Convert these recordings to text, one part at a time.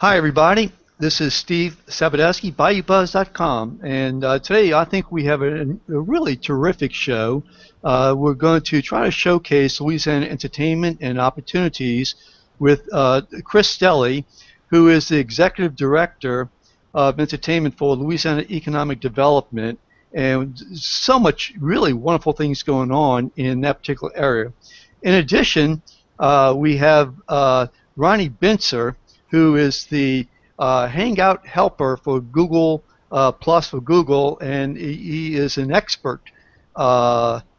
Hi, everybody. This is Steve Sabadeski, Bayoubuzz.com, and today I think we have a really terrific show. We're going to try to showcase Louisiana entertainment and opportunities with Chris Stelly, who is the Executive Director of Entertainment for Louisiana Economic Development, and so much really wonderful things going on in that particular area. In addition, we have Ronnie Bincer, who is the Hangout helper for Google Plus for Google, and he is an expert.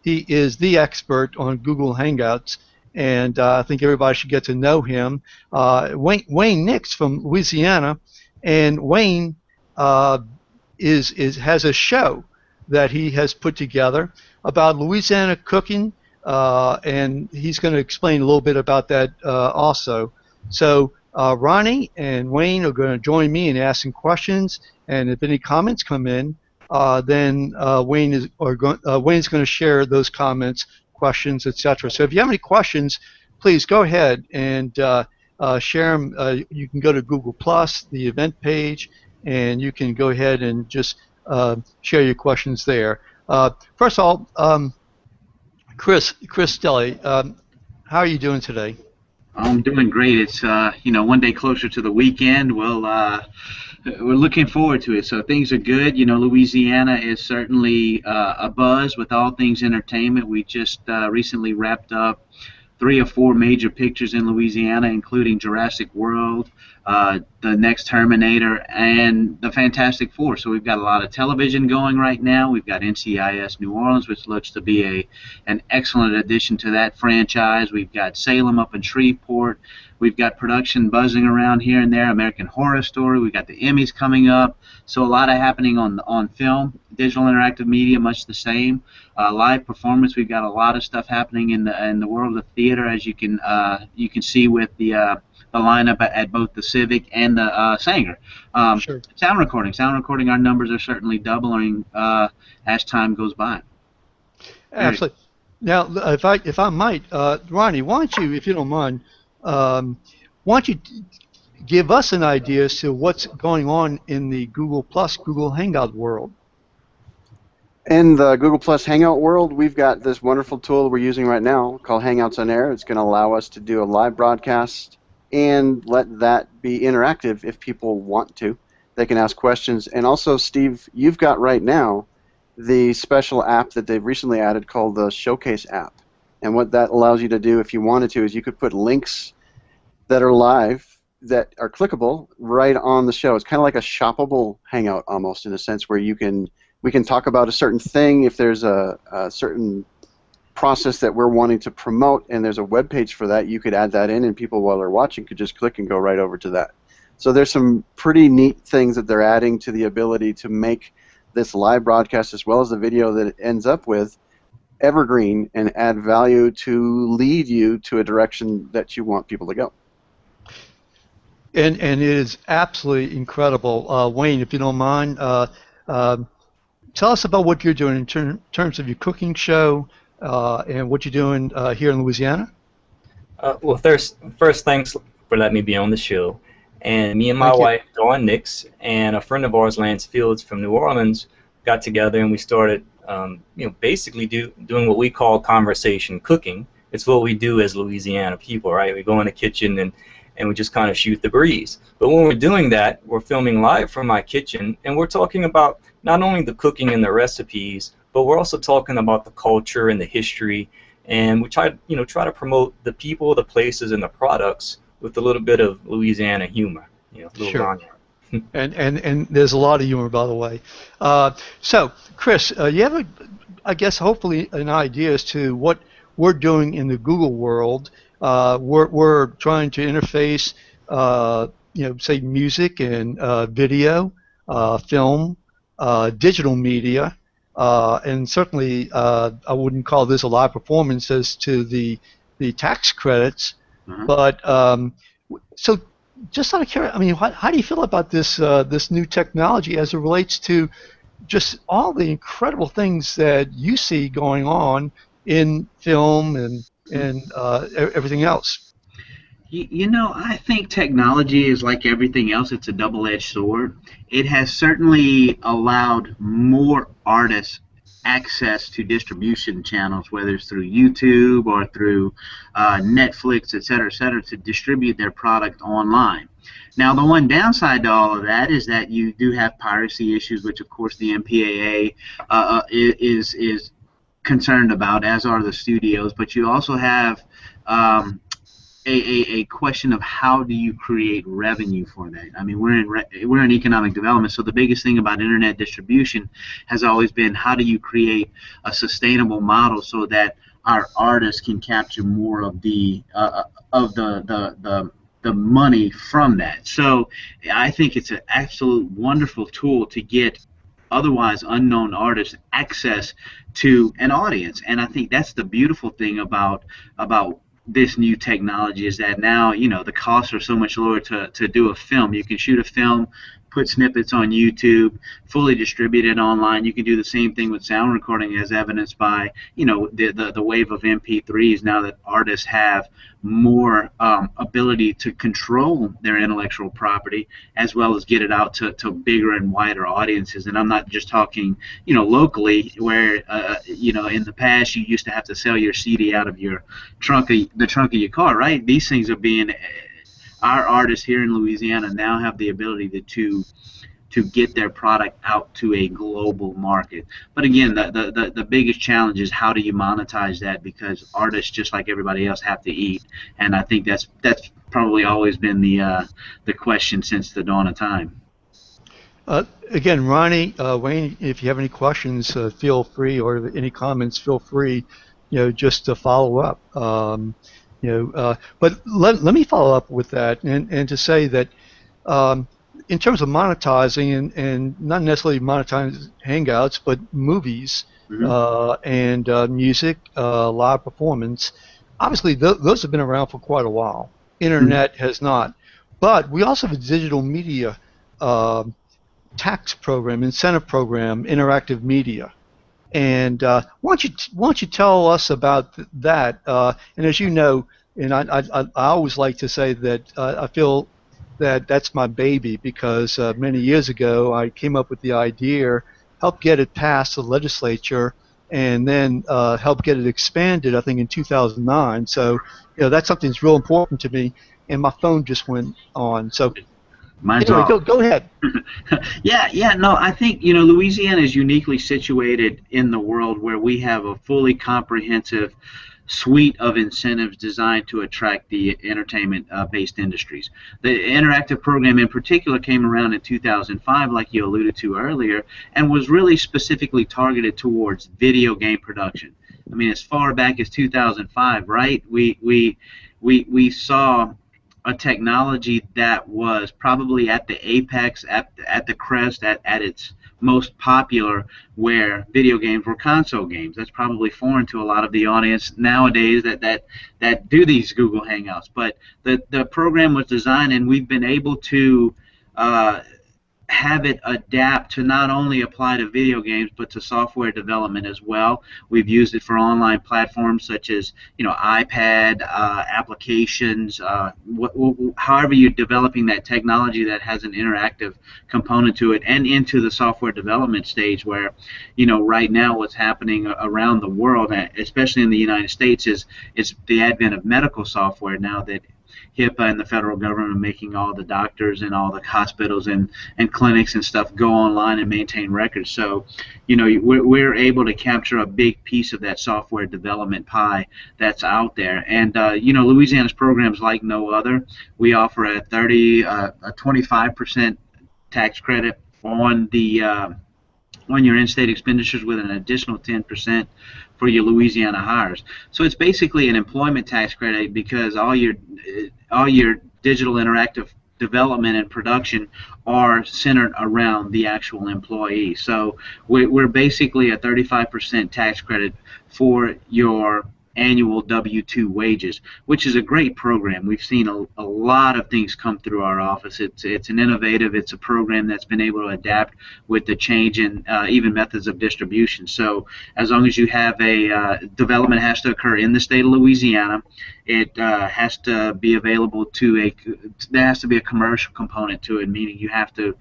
He is the expert on Google Hangouts, and I think everybody should get to know him. Wayne Nix from Louisiana, and Wayne has a show that he has put together about Louisiana cooking, and he's going to explain a little bit about that also. So Ronnie and Wayne are going to join me in asking questions, and if any comments come in, then Wayne's going to share those comments, questions, etc. So if you have any questions, please go ahead and share them. You can go to Google Plus, the event page, and you can go ahead and just share your questions there. First of all, Chris Stelly, how are you doing today? I'm doing great. It's one day closer to the weekend. Well, we're looking forward to it. So things are good. Louisiana is certainly a buzz with all things entertainment. We just recently wrapped up 3 or 4 major pictures in Louisiana, including Jurassic World, the next Terminator, and the Fantastic Four. So we've got a lot of television going right now. We've got NCIS New Orleans, which looks to be an excellent addition to that franchise. We've got Salem up in Shreveport. We've got production buzzing around here and there. American Horror Story. We've got the Emmys coming up. So a lot of happening on film. Digital interactive media, much the same. Live performance. We've got a lot of stuff happening in the world of theater, as you can see with the lineup at both the Civic and the Sanger. Sure. Sound recording. Our numbers are certainly doubling as time goes by. Absolutely. Now, if I might, Ronnie, why don't you, if you don't mind, why don't you give us an idea as to what's going on in the Google Plus, Google Hangout world? In the Google Plus Hangout world, we've got this wonderful tool we're using right now called Hangouts on Air. It's going to allow us to do a live broadcast and let that be interactive if people want to. They can ask questions. And also, Steve, you've got right now the special app that they've recently added called the Showcase app. And what that allows you to do, if you wanted to, is you could put links that are live, that are clickable, right on the show. It's kind of like a shoppable Hangout almost, in a sense, where we can talk about a certain thing. If there's a certain process that we're wanting to promote and there's a web page for that, you could add that in, and people, while they're watching, could just click and go right over to that. So there's some pretty neat things that they're adding to the ability to make this live broadcast, as well as the video that it ends up with, evergreen and add value to lead you to a direction that you want people to go. And it is absolutely incredible. Wayne, if you don't mind, tell us about what you're doing in terms of your cooking show and what you're doing here in Louisiana. Well, first, thanks for letting me be on the show. And me and my wife, Dawn Nix, and a friend of ours, Lance Fields from New Orleans, got together and we started, basically doing what we call conversation cooking. It's what we do as Louisiana people, right? We go in the kitchen and we just kind of shoot the breeze. But when we're doing that, we're filming live from my kitchen, and we're talking about not only the cooking and the recipes, but we're also talking about the culture and the history, and we try to promote the people, the places, and the products with a little bit of Louisiana humor. Sure. And there's a lot of humor, by the way. So, Chris, you have, I guess, hopefully an idea as to what we're doing in the Google world. We're trying to interface, say music and video, film, digital media, and certainly I wouldn't call this a live performance as to the tax credits. Mm-hmm. But so just out of curiosity, how do you feel about this new technology as it relates to just all the incredible things that you see going on in film and everything else? I think technology is like everything else. It's a double-edged sword. It has certainly allowed more artists access to distribution channels, whether it's through YouTube or through Netflix, et cetera, to distribute their product online. Now, the one downside to all of that is that you do have piracy issues, which, of course, the MPAA is concerned about, as are the studios. But you also have a question of how do you create revenue for that. I mean, we're in economic development, so the biggest thing about internet distribution has always been how do you create a sustainable model so that our artists can capture more of the money from that. So I think it's an absolute wonderful tool to get otherwise unknown artists access to an audience, and I think that's the beautiful thing about this new technology is that now the costs are so much lower to do a film. You can shoot a film, put snippets on YouTube, fully distribute it online. You can do the same thing with sound recording, as evidenced by the wave of MP3s now that artists have more ability to control their intellectual property as well as get it out to bigger and wider audiences. And I'm not just talking locally, where in the past you used to have to sell your CD out of the trunk of your car, right? These things are being our artists here in Louisiana now have the ability to get their product out to a global market. But again, the biggest challenge is how do you monetize that, because artists, just like everybody else, have to eat, and I think that's probably always been the question since the dawn of time. Again, Ronnie, Wayne, if you have any questions, feel free, or any comments, feel free, just to follow up. But let me follow up with that and to say that in terms of monetizing and not necessarily monetizing Hangouts, but movies and music, live performance, obviously those have been around for quite a while. Internet has not. But we also have a digital media tax program, incentive program, interactive media. And why don't you tell us about that? And as you know, and I always like to say that I feel that that's my baby, because many years ago I came up with the idea, helped get it passed the legislature, and then helped get it expanded, I think, in 2009. So that's something that's real important to me. And my phone just went on. So anyway, go ahead. No, I think Louisiana is uniquely situated in the world where we have a fully comprehensive suite of incentives designed to attract the entertainment-based industries. The interactive program in particular came around in 2005, like you alluded to earlier, and was really specifically targeted towards video game production. I mean, as far back as 2005, right? We saw a technology that was probably at the apex, at the crest, at its most popular, where video games were console games. That's probably foreign to a lot of the audience nowadays that do these Google Hangouts. But the program was designed, and we've been able to have it adapt to not only apply to video games but to software development as well. We've used it for online platforms such as iPad applications, however you're developing that technology that has an interactive component to it, and into the software development stage where right now what's happening around the world, especially in the United States, is the advent of medical software now that HIPAA and the federal government are making all the doctors and all the hospitals and clinics and stuff go online and maintain records. So, we're able to capture a big piece of that software development pie that's out there. And, Louisiana's programs like no other. We offer a 25% tax credit on your in-state expenditures, with an additional 10% for your Louisiana hires. So it's basically an employment tax credit, because all your digital interactive development and production are centered around the actual employee. So we're basically a 35% tax credit for your annual W-2 wages, which is a great program. We've seen a lot of things come through our office. It's an innovative. It's a program that's been able to adapt with the change in even methods of distribution. So as long as you have development has to occur in the state of Louisiana, it has to be available there has to be a commercial component to it, meaning you have to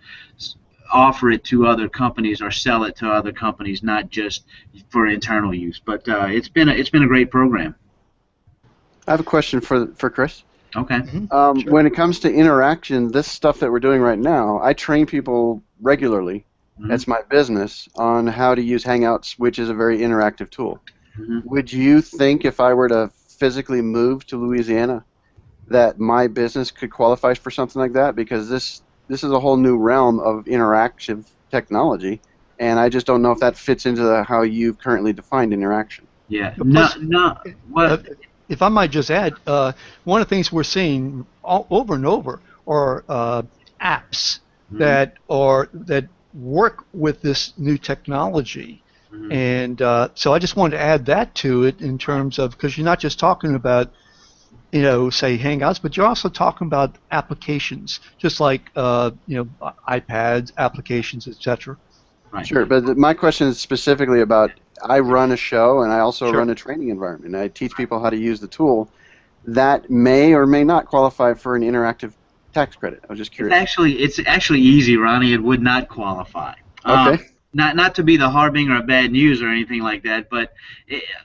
offer it to other companies or sell it to other companies, not just for internal use. But it's been a great program. I have a question for Chris. Okay. Sure. When it comes to interaction, this stuff that we're doing right now, I train people regularly. That's my business, on how to use Hangouts, which is a very interactive tool. Would you think if I were to physically move to Louisiana that my business could qualify for something like that? Because this is a whole new realm of interactive technology, and I just don't know if that fits into how you've currently defined interaction. Yeah. Plus, What? if I might just add, one of the things we're seeing over and over are apps that work with this new technology. And so I just wanted to add that to it in terms of, because you're not just talking about, say Hangouts, but you're also talking about applications, just like iPads, applications, etc. Right. Sure, but my question is specifically about, I run a show and I also run a training environment, and I teach people how to use the tool. That may or may not qualify for an interactive tax credit. I was just curious. It's actually easy, Ronnie. It would not qualify. Okay. Not to be the harbinger of bad news or anything like that, but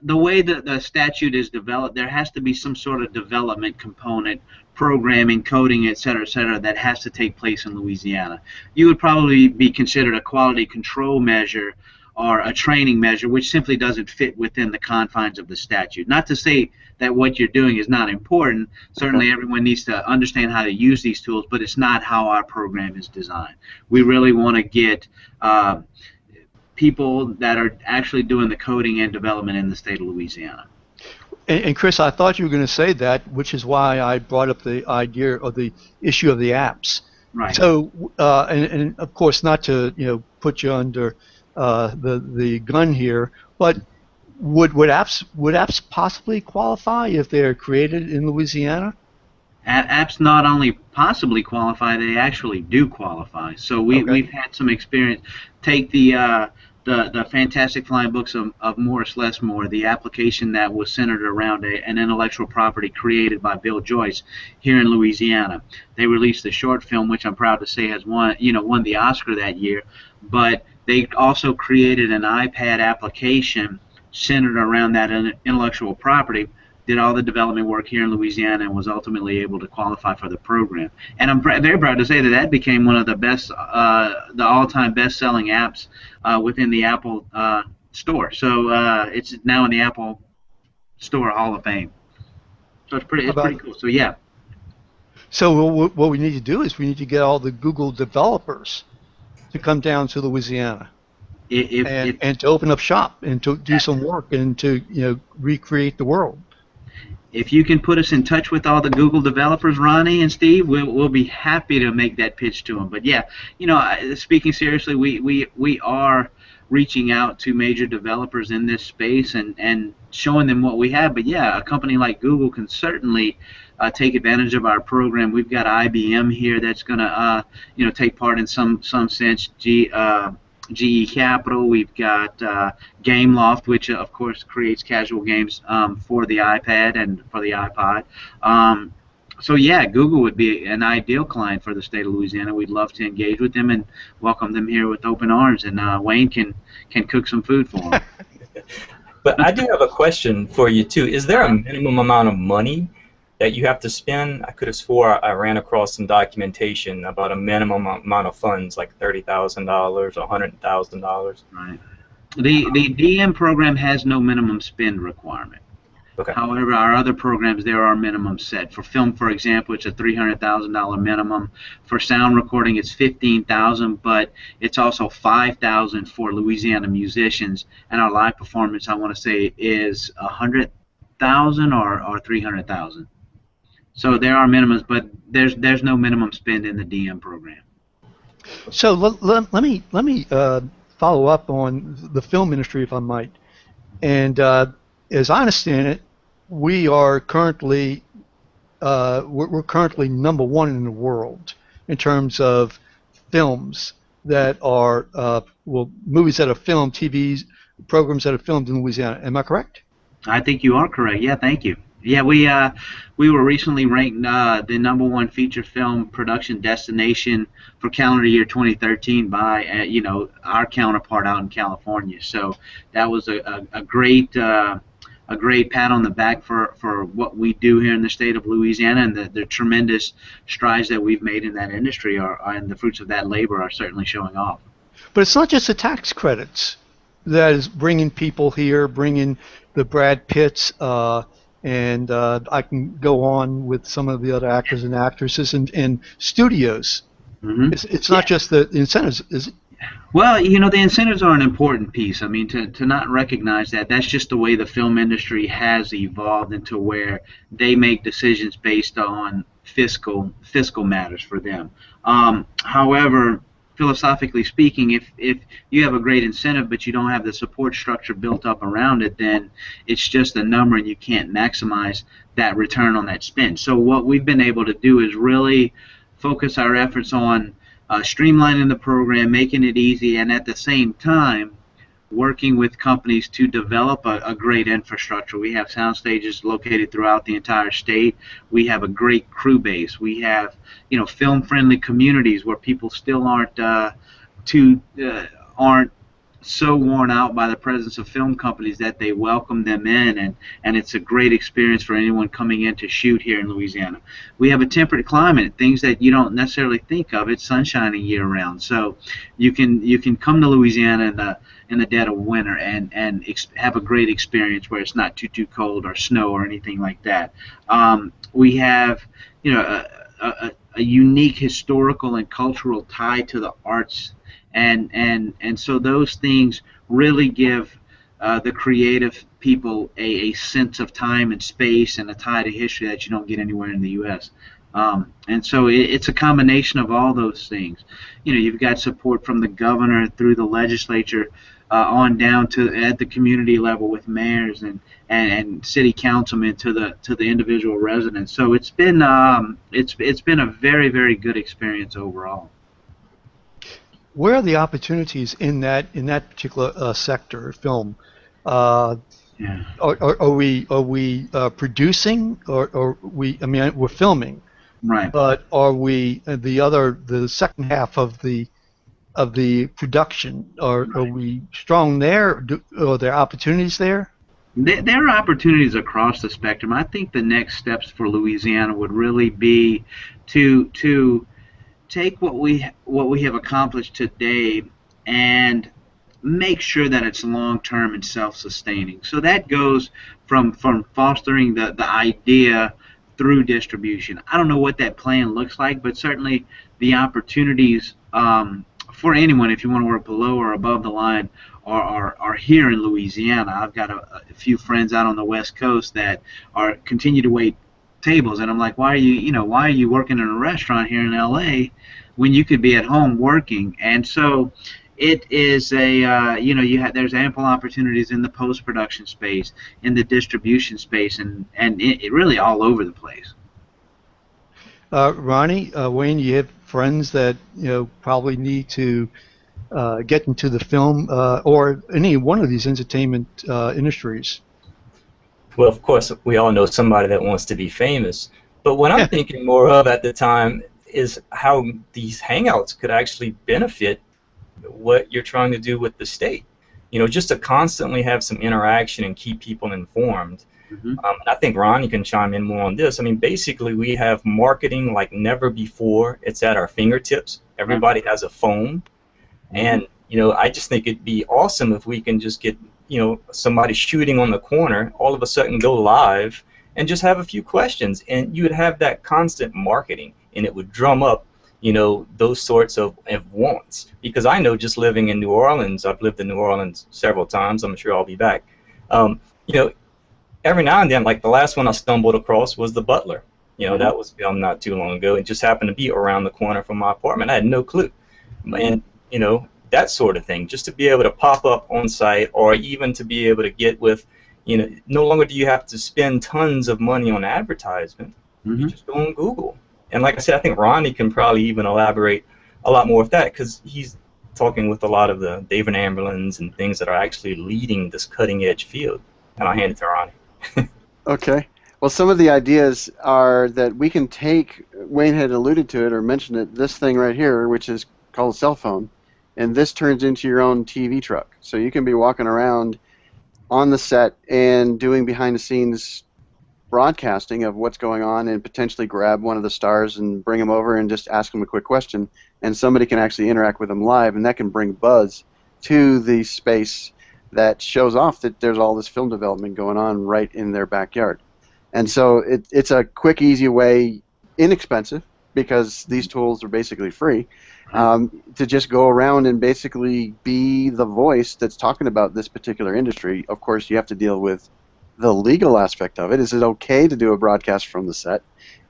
the way that the statute is developed, there has to be some sort of development component, programming, coding, et cetera, that has to take place in Louisiana. You would probably be considered a quality control measure or a training measure, which simply doesn't fit within the confines of the statute. Not to say that what you're doing is not important. Certainly everyone needs to understand how to use these tools, but it's not how our program is designed. We really want to get people that are actually doing the coding and development in the state of Louisiana. And Chris, I thought you were going to say that, which is why I brought up the idea or the issue of the apps. Right. So, and of course, not to put you under the gun here, but would apps possibly qualify if they're created in Louisiana? Apps not only possibly qualify, they actually do qualify. So we've had some experience. Take the Fantastic Flying Books of Morris Lesmore, the application that was centered around an intellectual property created by Bill Joyce here in Louisiana. They released the short film, which I'm proud to say has won the Oscar that year. But they also created an iPad application centered around that intellectual property, did all the development work here in Louisiana, and was ultimately able to qualify for the program. And I'm very proud to say that became one of the best, the all-time best-selling apps within the Apple Store. So it's now in the Apple Store Hall of Fame. So it's pretty cool. So yeah. So what we need to do is we need to get all the Google developers to come down to Louisiana and to open up shop and to do some work and to recreate the world. If you can put us in touch with all the Google developers, Ronnie and Steve, we'll be happy to make that pitch to them. But yeah, speaking seriously, we are reaching out to major developers in this space and showing them what we have. But yeah, a company like Google can certainly take advantage of our program. We've got IBM here that's going to take part in some sense. GE Capital. We've got Gameloft, which of course creates casual games for the iPad and for the iPod. So yeah, Google would be an ideal client for the state of Louisiana. We'd love to engage with them and welcome them here with open arms. And Wayne can cook some food for them. But I do have a question for you too. Is there a minimum amount of money that you have to spend? I could have swore I ran across some documentation about a minimum amount of funds, like $30,000 or $100,000. Right. The DM program has no minimum spend requirement. Okay. However, our other programs, there are minimums set. For film, for example, it's a $300,000 minimum. For sound recording, it's $15,000, but it's also $5,000 for Louisiana musicians. And our live performance, I want to say, is $100,000 or $300,000. So there are minimums, but there's no minimum spend in the DM program. So let me follow up on the film industry, if I might. And as I understand it, we are currently we're currently #1 in the world in terms of films that are movies that are filmed, TV programs that are filmed in Louisiana. Am I correct? I think you are correct. Yeah, thank you. Yeah, we were recently ranked the #1 feature film production destination for calendar year 2013 by our counterpart out in California. So that was a great pat on the back for what we do here in the state of Louisiana, and the tremendous strides that we've made in that industry and the fruits of that labor are certainly showing off. But it's not just the tax credits that is bringing people here, bringing the Brad Pitts, and I can go on with some of the other actors and actresses and studios. Mm-hmm. It's not just the incentives, is it? Well, the incentives are an important piece. I mean, to not recognize that's just the way the film industry has evolved into where they make decisions based on fiscal matters for them. However, philosophically speaking, if you have a great incentive but you don't have the support structure built up around it, then it's just a number and you can't maximize that return on that spend. So what we've been able to do is really focus our efforts on streamlining the program, making it easy, and at the same time working with companies to develop a great infrastructure. We have sound stages located throughout the entire state. We have a great crew base. We have film-friendly communities where people still aren't so worn out by the presence of film companies that they welcome them in, and it's a great experience for anyone coming in to shoot here in Louisiana. We have a temperate climate, things that you don't necessarily think of. It's sunshining year round, so you can come to Louisiana in the dead of winter and have a great experience where it's not too cold or snow or anything like that. We have a unique historical and cultural tie to the arts. And so those things really give the creative people a sense of time and space and a tie to history that you don't get anywhere in the U.S. And so it's a combination of all those things. You've got support from the governor through the legislature on down to at the community level with mayors and city councilmen to the individual residents. So it's been a very, very good experience overall. Where are the opportunities in that particular sector, film? Are we producing, or we? I mean, we're filming, right? But are we the second half of the production? Are we strong there? Are there opportunities there? There are opportunities across the spectrum. I think the next steps for Louisiana would really be to take what we have accomplished today and make sure that it's long-term and self-sustaining. So that goes from fostering the idea through distribution. I don't know what that plan looks like, but certainly the opportunities for anyone, if you want to work below or above the line, are here in Louisiana. I've got a few friends out on the West Coast that continue to wait tables, and I'm like, why are you working in a restaurant here in LA when you could be at home working? And so it is there's ample opportunities in the post-production space, in the distribution space, and it really all over the place. Ronnie, Wayne, you have friends that probably need to get into the film or any one of these entertainment industries. Well, of course, we all know somebody that wants to be famous. But what I'm thinking more of at the time is how these Hangouts could actually benefit what you're trying to do with the state. Just to constantly have some interaction and keep people informed. Mm-hmm. I think Ronnie can chime in more on this. I mean, basically, we have marketing like never before. It's at our fingertips. Everybody has a phone. And, I just think it'd be awesome if we can just get somebody shooting on the corner, all of a sudden go live and just have a few questions, and you would have that constant marketing, and it would drum up, those sorts of wants. Because I know, just living in New Orleans, I've lived in New Orleans several times, I'm sure I'll be back. Every now and then, like the last one I stumbled across was the Butler. That was filmed not too long ago. It just happened to be around the corner from my apartment. I had no clue. And, that sort of thing, just to be able to pop up on site, or even to be able to get with, no longer do you have to spend tons of money on advertisement. Mm-hmm. You just go on Google. And like I said, I think Ronnie can probably even elaborate a lot more with that, because he's talking with a lot of the David Amberlins and things that are actually leading this cutting-edge field. And I'll hand it to Ronnie. Okay. Well, some of the ideas are that we can take, Wayne had alluded to it or mentioned it, this thing right here, which is called a cell phone, and this turns into your own TV truck. So you can be walking around on the set and doing behind-the-scenes broadcasting of what's going on, and potentially grab one of the stars and bring them over and just ask them a quick question, and somebody can actually interact with them live, and that can bring buzz to the space that shows off that there's all this film development going on right in their backyard. And so it's a quick, easy way, inexpensive, because these tools are basically free, to just go around and basically be the voice that's talking about this particular industry. Of course, you have to deal with the legal aspect of it. Is it okay to do a broadcast from the set?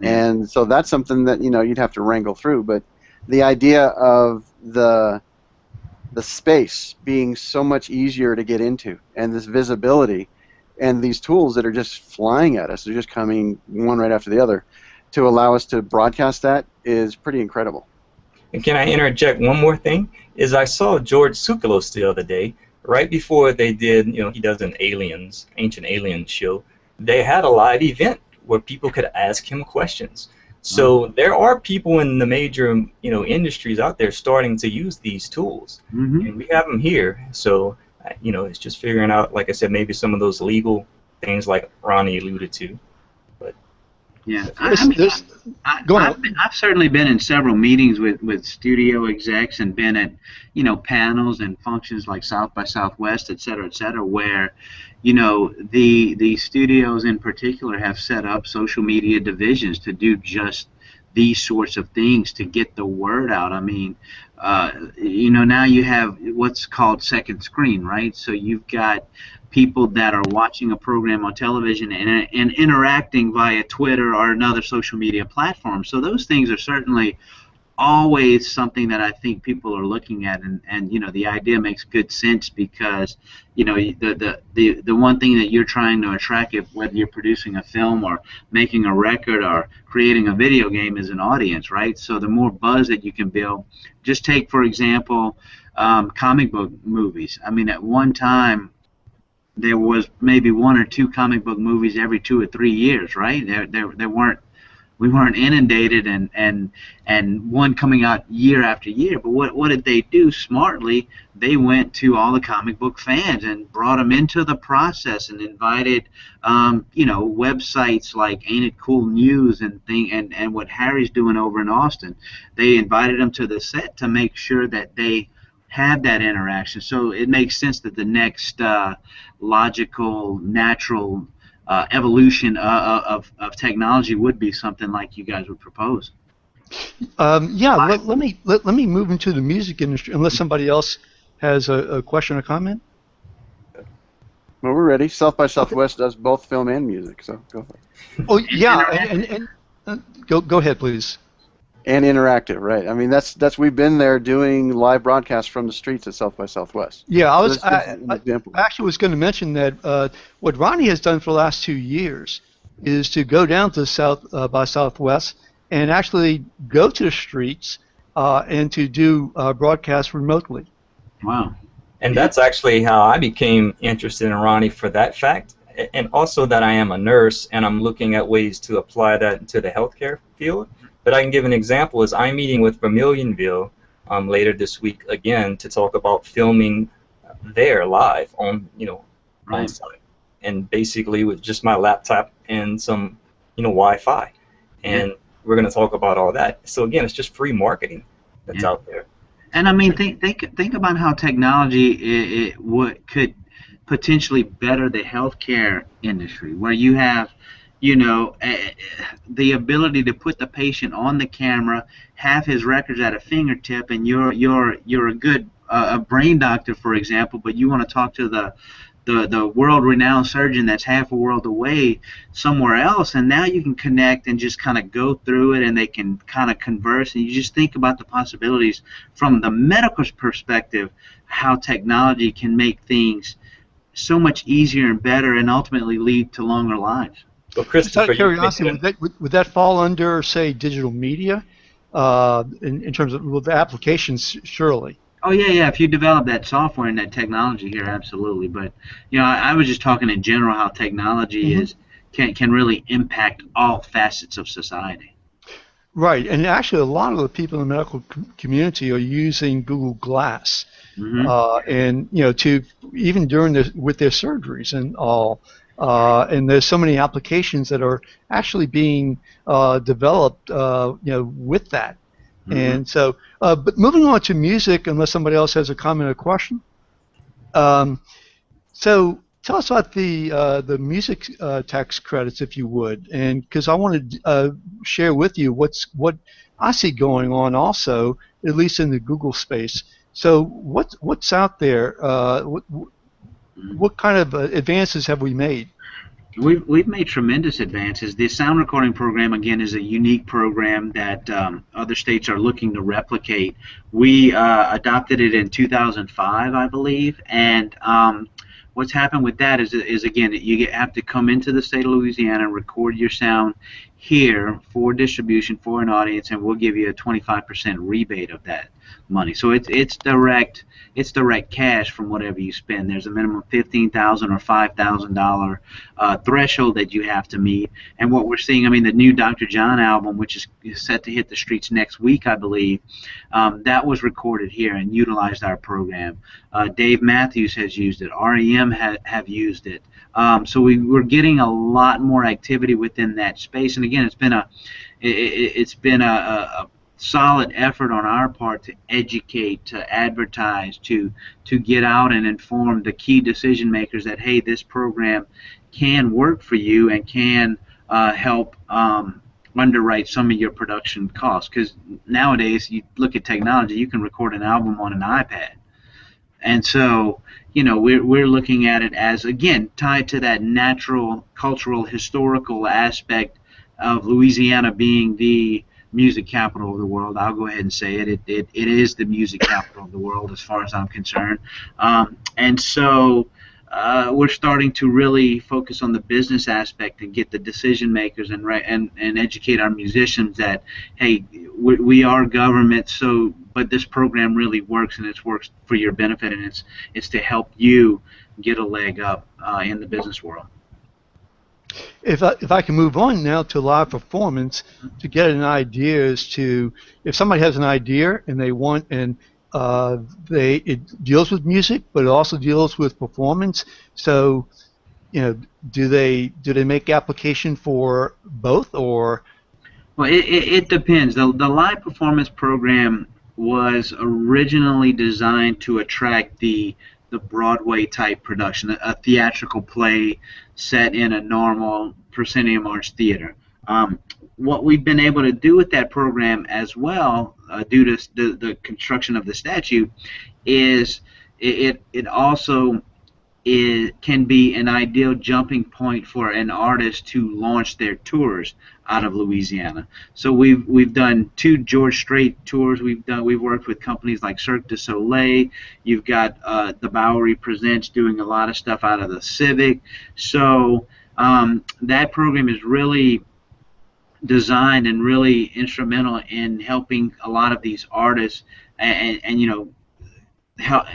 And so that's something that you'd have to wrangle through. But the idea of the space being so much easier to get into, and this visibility, and these tools that are just flying at us, they're just coming one right after the other, to allow us to broadcast that is pretty incredible. And can I interject one more thing? Is I saw George Tsoukalos the other day, right before they did, he does an Ancient Aliens show. They had a live event where people could ask him questions. So there are people in the major, industries out there starting to use these tools, and we have them here. So, it's just figuring out, like I said, maybe some of those legal things like Ronnie alluded to. But yeah, I've certainly been in several meetings with studio execs, and been at panels and functions like South by Southwest, et cetera, where the studios in particular have set up social media divisions to do just these sorts of things to get the word out. I mean, now you have what's called second screen, right? So you've got people that are watching a program on television and interacting via Twitter or another social media platform. So those things are certainly always something that I think people are looking at, and the idea makes good sense, because the one thing that you're trying to attract, whether you're producing a film or making a record or creating a video game, is an audience, right? So the more buzz that you can build, just take for example comic book movies. I mean, at one time there was maybe 1 or 2 comic book movies every 2 or 3 years, right? We weren't inundated and one coming out year after year. But what did they do smartly? They went to all the comic book fans and brought them into the process, and invited websites like Ain't It Cool News and what Harry's doing over in Austin. They invited them to the set to make sure that they had that interaction. So it makes sense that the next logical, natural evolution of technology would be something like you guys would propose. Let me move into the music industry, unless somebody else has a question or comment. Well, we're ready. South by Southwest does both film and music, so go for it. Oh yeah, and go ahead, please. And interactive, right? I mean, that's we've been there doing live broadcasts from the streets at South by Southwest. Yeah, I actually was going to mention that what Ronnie has done for the last 2 years is to go down to South by Southwest and actually go to the streets and to do broadcasts remotely. Wow. And that's actually how I became interested in Ronnie, for that fact, and also that I am a nurse and I'm looking at ways to apply that into the healthcare field. But I can give an example. Is I'm meeting with Vermilionville later this week again to talk about filming there live on on site, and basically with just my laptop and some Wi-Fi, and we're going to talk about all that. So again, it's just free marketing that's out there. And I mean, think about how technology could potentially better the healthcare industry, where you have the ability to put the patient on the camera, have his records at a fingertip, and you're a good brain doctor, for example, but you want to talk to the world-renowned surgeon that's half a world away somewhere else, and now you can connect and just kind of go through it, and they can kind of converse, and you just think about the possibilities from the medical perspective, how technology can make things so much easier and better, and ultimately lead to longer lives. Well, Just out Christopher, of you curiosity, would that fall under, say, digital media, in terms of the applications, surely? Oh yeah, yeah. If you develop that software and that technology here, absolutely. But I was just talking in general how technology Hmm. is can really impact all facets of society. Right, and actually, a lot of the people in the medical community are using Google Glass, Hmm. and to even during with their surgeries and all. And there's so many applications that are actually being developed, with that. Hmm. And so, but moving on to music, unless somebody else has a comment or question. Um, so tell us about the music tax credits, if you would, and because I want to share with you what I see going on also, at least in the Google space. So what's out there? What kind of advances have we made? We've made tremendous advances. The sound recording program, again, is a unique program that other states are looking to replicate. We adopted it in 2005, I believe, and what's happened with that is again, have to come into the state of Louisiana and record your sound here for distribution for an audience, and we'll give you a 25% rebate of that money. So it's direct cash from whatever you spend. There's a minimum $15,000 or $5,000 threshold that you have to meet. And what we're seeing, I mean, the new Dr. John album, which is set to hit the streets next week, I believe, that was recorded here and utilized our program. Dave Matthews has used it. REM have used it. So we're getting a lot more activity within that space. And again, it's been a solid effort on our part to educate, to advertise, to get out and inform the key decision makers that, hey, this program can work for you and can help underwrite some of your production costs. Because nowadays, you look at technology, you can record an album on an iPad. And so, we're looking at it as, again, tied to that natural, cultural, historical aspect of Louisiana being the music capital of the world. I'll go ahead and say it. It is the music capital of the world as far as I'm concerned. And so we're starting to really focus on the business aspect and get the decision makers and educate our musicians that, hey, we are government, but this program really works, and it works for your benefit, and it's to help you get a leg up in the business world. If I can move on now to live performance to get an idea as to if somebody has an idea and they want and it deals with music, but it also deals with performance. So, do they make application for both or? Well, it depends. The live performance program was originally designed to attract the Broadway type production, a theatrical play set in a normal proscenium arch theater. What we've been able to do with that program as well, due to the construction of the statute, is it also can be an ideal jumping point for an artist to launch their tours out of Louisiana. So we've done 2 George Strait tours. We've worked with companies like Cirque du Soleil. You've got the Bowery Presents doing a lot of stuff out of the Civic. So that program is really designed and really instrumental in helping a lot of these artists and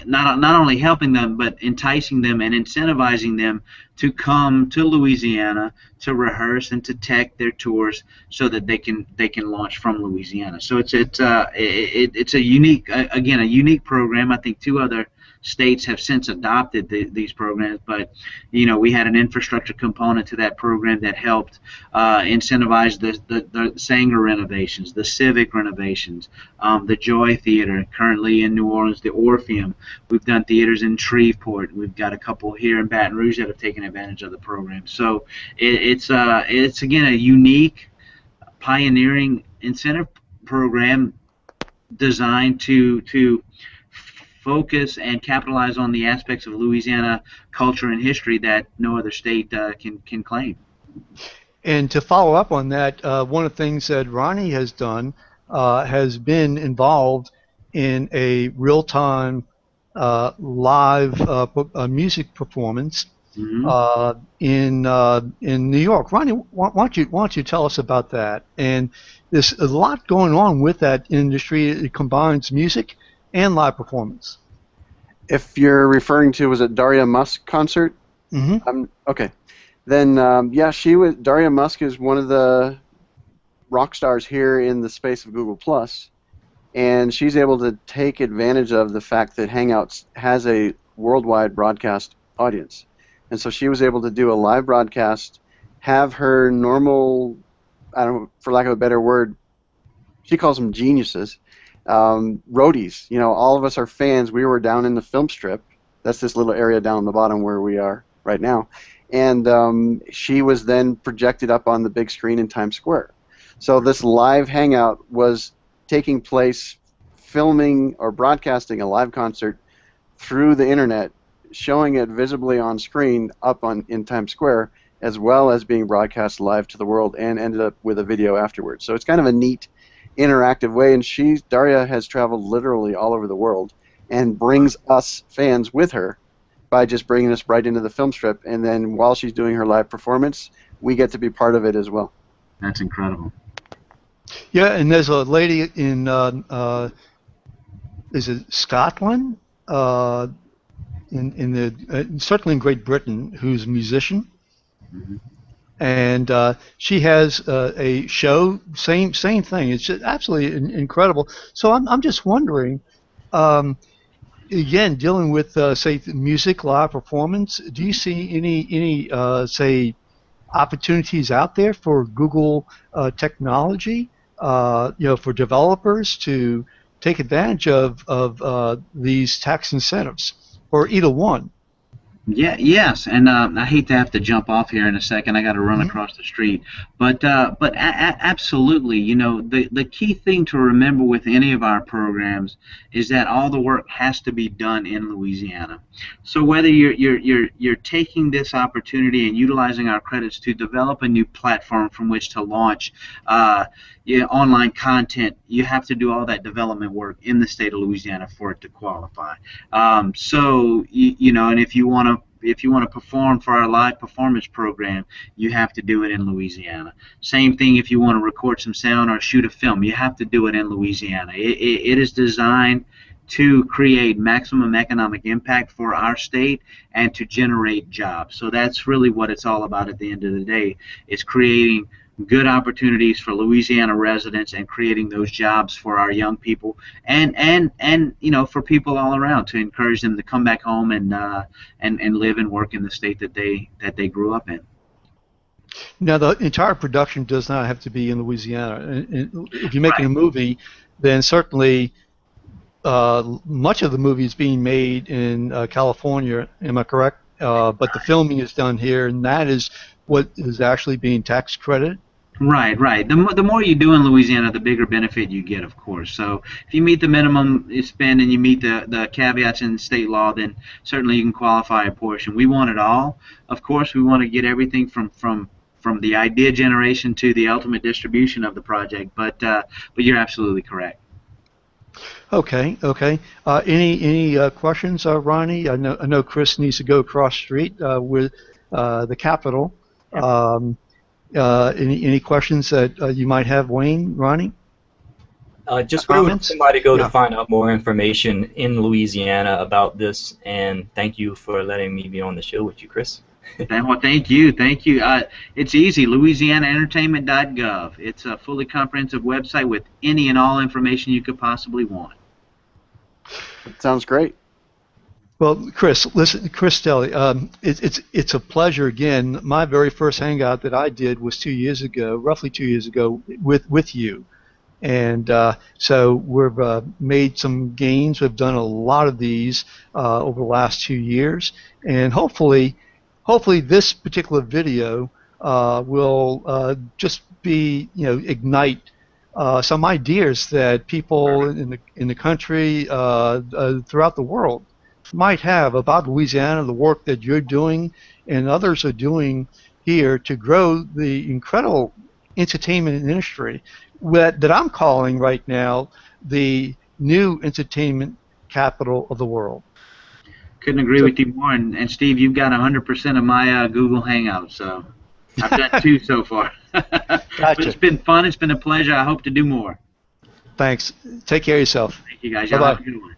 not only helping them, but enticing them and incentivizing them to come to Louisiana to rehearse and to tech their tours so that they can launch from Louisiana. So it's a unique program. I think 2 other states have since adopted these programs, but we had an infrastructure component to that program that helped incentivize the Sanger renovations, the Civic renovations, the Joy Theater currently in New Orleans, the Orpheum. We've done theaters in Shreveport. We've got a couple here in Baton Rouge that have taken advantage of the program. So it's again a unique, pioneering incentive program designed to focus and capitalize on the aspects of Louisiana culture and history that no other state can claim. And to follow up on that, one of the things that Ronnie has done has been involved in a real-time live music performance Hmm. in New York. Ronnie, why don't you tell us about that? And there's a lot going on with that industry. It combines music and live performance. If you're referring to, was it Daria Musk concert? Hmm. Okay. Then, yeah, Daria Musk is one of the rock stars here in the space of Google Plus, and she's able to take advantage of the fact that Hangouts has a worldwide broadcast audience. And so she was able to do a live broadcast, have her normal, I don't know, for lack of a better word, she calls them geniuses, roadies. You know, all of us are fans. We were down in the film strip. That's this little area down the bottom where we are right now. And she was then projected up on the big screen in Times Square. So this live hangout was taking place, filming or broadcasting a live concert through the internet, showing it visibly on screen up in Times Square, as well as being broadcast live to the world, and ended up with a video afterwards. So it's kind of a neat interactive way, and Daria has traveled literally all over the world and brings us fans with her by just bringing us right into the film strip, and then while she's doing her live performance, we get to be part of it as well. That's incredible. Yeah, and there's a lady in is it Scotland? In the certainly in Great Britain, who's a musician, Hmm. and she has a show. Same thing. It's just absolutely incredible. So I'm just wondering, um, again, dealing with say music live performance. Do you see any say opportunities out there for Google technology? For developers to take advantage of these tax incentives, or either one. Yeah, yes, and I hate to have to jump off here in a second. I got to run Hmm. across the street, but absolutely, the key thing to remember with any of our programs is that all the work has to be done in Louisiana. So whether you're taking this opportunity and utilizing our credits to develop a new platform from which to launch online content, you have to do all that development work in the state of Louisiana for it to qualify. And if you want to perform for our live performance program, you have to do it in Louisiana. Same thing if you want to record some sound or shoot a film, you have to do it in Louisiana. It is designed to create maximum economic impact for our state and to generate jobs. So that's really what it's all about at the end of the day. It's creating good opportunities for Louisiana residents and creating those jobs for our young people and for people all around, to encourage them to come back home and live and work in the state that they grew up in. Now, the entire production does not have to be in Louisiana. And if you're making Right. a movie, then certainly much of the movie is being made in California. Am I correct? But the filming is done here, and that is what is actually being tax credited. Right, right. The more you do in Louisiana, the bigger benefit you get, of course. So if you meet the minimum spend and you meet the caveats in state law, then certainly you can qualify a portion. We want it all. Of course, we want to get everything from the idea generation to the ultimate distribution of the project. But you're absolutely correct. Okay, okay. Any questions, Ronnie? I know Chris needs to go across the street with the Capitol. Um, any questions that you might have, Wayne, Ronnie? Just where would Comments? somebody go to Yeah. find out more information in Louisiana about this? And thank you for letting me be on the show with you, Chris. Well, thank you, thank you. It's easy. LouisianaEntertainment.gov. It's a fully comprehensive website with any and all information you could possibly want. It sounds great. Well, Chris, listen, Chris Stelly, it's a pleasure again. My very first hangout that I did was 2 years ago, roughly 2 years ago, with you, and so we've made some gains. We've done a lot of these over the last 2 years, and hopefully this particular video will just be ignite some ideas that people in the country throughout the world might have about Louisiana, the work that you're doing and others are doing here to grow the incredible entertainment industry that I'm calling right now the new entertainment capital of the world. Couldn't agree with you more. And Steve, you've got 100% of my Google Hangouts, so I've done 2 so far. But Gotcha. it's been fun. It's been a pleasure. I hope to do more. Thanks. Take care of yourself. Thank you, guys. Y'all have a good one.